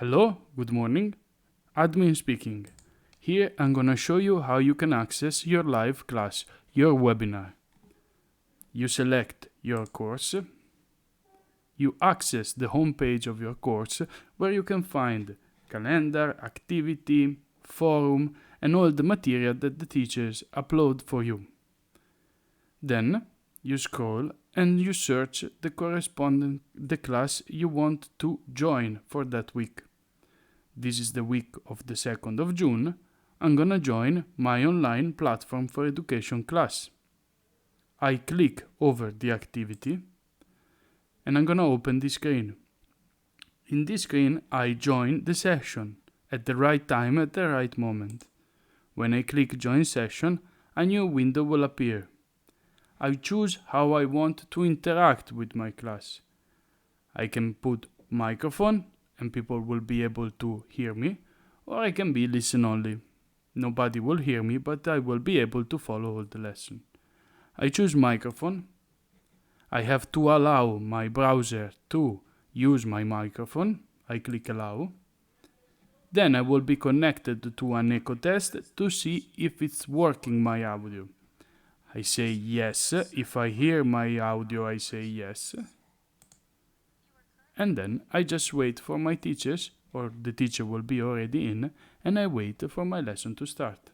Hello, good morning. Admin speaking. Here I'm gonna show you how you can access your live class, your webinar. You select your course. You access the homepage of your course where you can find calendar, activity, forum, and all the material that the teachers upload for you. Then you scroll and you search the class you want to join for that week. This is the week of the 2nd of June. I'm gonna join my online platform for education class. I click over the activity and I'm gonna open this screen. In this screen, I join the session at the right time, at the right moment. When I click join session, a new window will appear. I choose how I want to interact with my class. I can put microphone and people will be able to hear me, or I can be listen only. Nobody will hear me, but I will be able to follow all the lesson. I choose microphone. I have to allow my browser to use my microphone. I click allow. Then I will be connected to an echo test to see if it's working my audio. I say yes. If I hear my audio, I say yes. And then I just wait for my teachers, or the teacher will be already in, and I wait for my lesson to start.